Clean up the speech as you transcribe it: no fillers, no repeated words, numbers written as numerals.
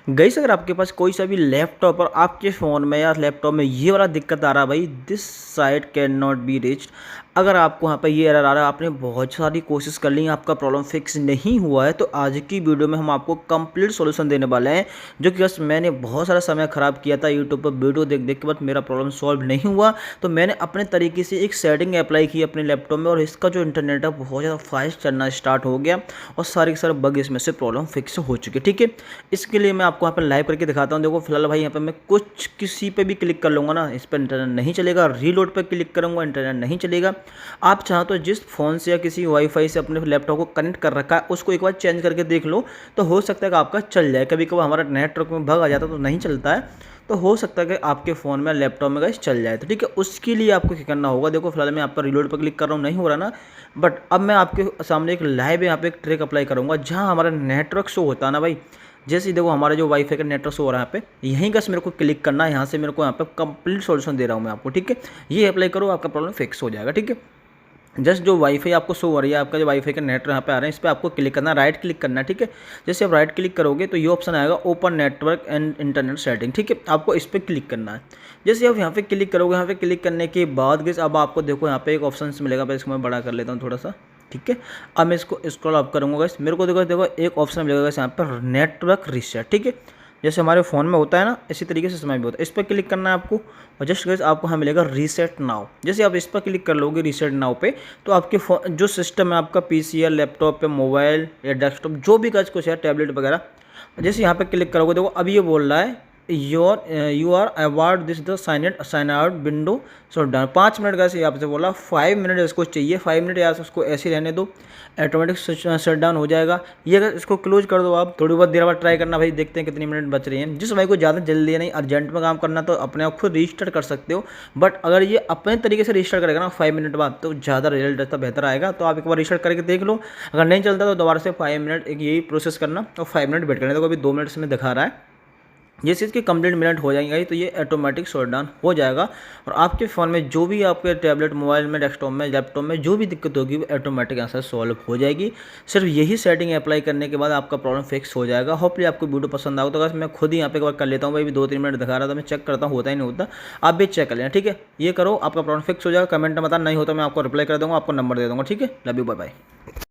Guys अगर आपके पास कोई सा भी लैपटॉप और आपके फ़ोन में या लैपटॉप में ये वाला दिक्कत आ रहा है भाई, this site can not be reached. अगर आपको यहाँ पे ये एरर आ रहा है, आपने बहुत सारी कोशिश कर ली, आपका प्रॉब्लम फिक्स नहीं हुआ है, तो आज की वीडियो में हम आपको कंप्लीट सॉल्यूशन देने वाले हैं। जो कि बस मैंने बहुत सारा समय ख़राब किया था यूट्यूब पर वीडियो देख देख के, बट मेरा प्रॉब्लम सॉल्व नहीं हुआ। तो मैंने अपने तरीके से एक सेटिंग अप्लाई की अपने लैपटॉप में और इसका जो इंटरनेट है बहुत ज़्यादा फास्ट चलना स्टार्ट हो गया और सारे के सारे बग इसमें से प्रॉब्लम फिक्स हो चुके। ठीक है, इसके लिए मैं आपको यहाँ पर लाइव करके दिखाता हूँ। देखो फिलहाल भाई यहाँ पे मैं कुछ किसी पे भी क्लिक कर लूँगा ना, इस पर इंटरनेट नहीं चलेगा। रीलोड पे क्लिक करूँगा, इंटरनेट नहीं चलेगा। आप चाहो तो जिस फ़ोन से या किसी वाईफाई से अपने लैपटॉप को कनेक्ट कर रखा है उसको एक बार चेंज करके देख लो, तो हो सकता है कि आपका चल जाए। कभी कभी हमारा नेटवर्क में बग आ जाता तो नहीं चलता है, तो हो सकता है कि आपके फ़ोन में लैपटॉप में गाइस चल जाए। तो ठीक है, उसके लिए आपको क्या करना होगा, देखो फिलहाल मैं आप पर रीलोड पर क्लिक कर रहा हूँ, नहीं हो रहा ना। बट अब मैं आपके सामने एक लाइव यहाँ पे एक ट्रिक अप्लाई करूँगा जहाँ हमारा नेटवर्क शो होता है ना भाई। जैसे ही देखो हमारा जो वाईफाई का नेटवर्क शो हो रहा है यहाँ पे, यहीं का मेरे को क्लिक करना है। यहाँ से मेरे को यहाँ पे कंप्लीट सॉल्यूशन दे रहा हूँ मैं आपको। ठीक है, ये अप्लाई करो, आपका प्रॉब्लम फिक्स हो जाएगा। ठीक है, जस्ट जो वाईफाई आपको शो हो रही है, आपका जो वाईफाई का नेटवर्क यहाँ पे आ रहे हैं, इस पर आपको क्लिक करना है, राइट क्लिक करना है। ठीक है, जैसे आप राइट क्लिक करोगे तो ये ऑप्शन आएगा open network and internet setting. ठीक है, आपको इस पर क्लिक करना है। जैसे आप यहाँ पे क्लिक करोगे, यहाँ पे क्लिक करने के बाद गाइस अब आपको देखो यहाँ पे एक ऑप्शन मिलेगा। मैं इसको मैं बड़ा कर लेता हूँ थोड़ा सा। ठीक है, अब मैं इसको स्क्रॉल अप करूँगा गाइस, मेरे को देखो देखो एक ऑप्शन मिलेगा गाइस यहाँ पर नेटवर्क रीसेट। ठीक है, जैसे हमारे फ़ोन में होता है ना, इसी तरीके से इसमें भी होता है। इस पर क्लिक करना है आपको और जस्ट गाइस आपको यहाँ मिलेगा रीसेट नाउ। जैसे आप इस पर क्लिक कर लोगे रीसेट नाउ पे, तो आपके फ़ोन जो सिस्टम है आपका, पीसी या लैपटॉप पे, मोबाइल या डेस्कटॉप, जो भी कुछ है, टैबलेट वगैरह, जैसे यहाँ पे क्लिक करोगे देखो अब ये बोल रहा है you are award this the sign out window so done. 5 minute का यहाँ से बोला, 5 मिनट इसको चाहिए, 5 मिनट यार उसको ऐसे रहने दो, ऑटोमेटिक शट डाउन हो जाएगा। ये अगर इसको क्लोज कर दो आप, थोड़ी बहुत देर बाद ट्राई करना भाई, देखते हैं कितनी मिनट बच रही हैं। जिस भाई को ज़्यादा जल्दी नहीं, अर्जेंट में काम करना, तो अपने आप खुद रीस्टार्ट कर सकते हो। बट अगर ये अपने तरीके से रीस्टार्ट करेगा ना 5 मिनट बाद, तो ज़्यादा रिजल्ट रहता बेहतर आएगा। तो आप एक बार रीस्टार्ट करके देख लो, अगर नहीं चलता तो दोबारा से 5 मिनट एक यही प्रोसेस करना और 5 मिनट वेट करना। देखो अभी 2 मिनट में दिखा रहा है। ये चीज़ की कंप्लीट मिनट हो जाएंगे तो ये ऑटोमेटिक शट डाउन हो जाएगा और आपके फ़ोन में जो भी आपके टैबलेट, मोबाइल में, डेस्कटॉप में, लैपटॉप में जो भी दिक्कत होगी वो ऑटोमेटिक यहाँ से सॉल्व हो जाएगी। सिर्फ यही सेटिंग अप्लाई करने के बाद आपका प्रॉब्लम फिक्स हो जाएगा। होपली आपको वीडियो पसंद आएगा। तो बस मैं खुद ही यहाँ पे एक बार कर लेता हूँ भाई, 2-3 मिनट दिखा रहा था, मैं चेक करता हूँ होता ही नहीं होता। आप भी चेक कर लेना। ठीक है, ये करो, आपका प्रॉब्लम फिक्स हो जाएगा। कमेंट में बताना, नहीं होता मैं आपको रिप्लाई कर दूँगा, आपको नंबर दे दूँगा। ठीक है, लव यू, बाय बाय।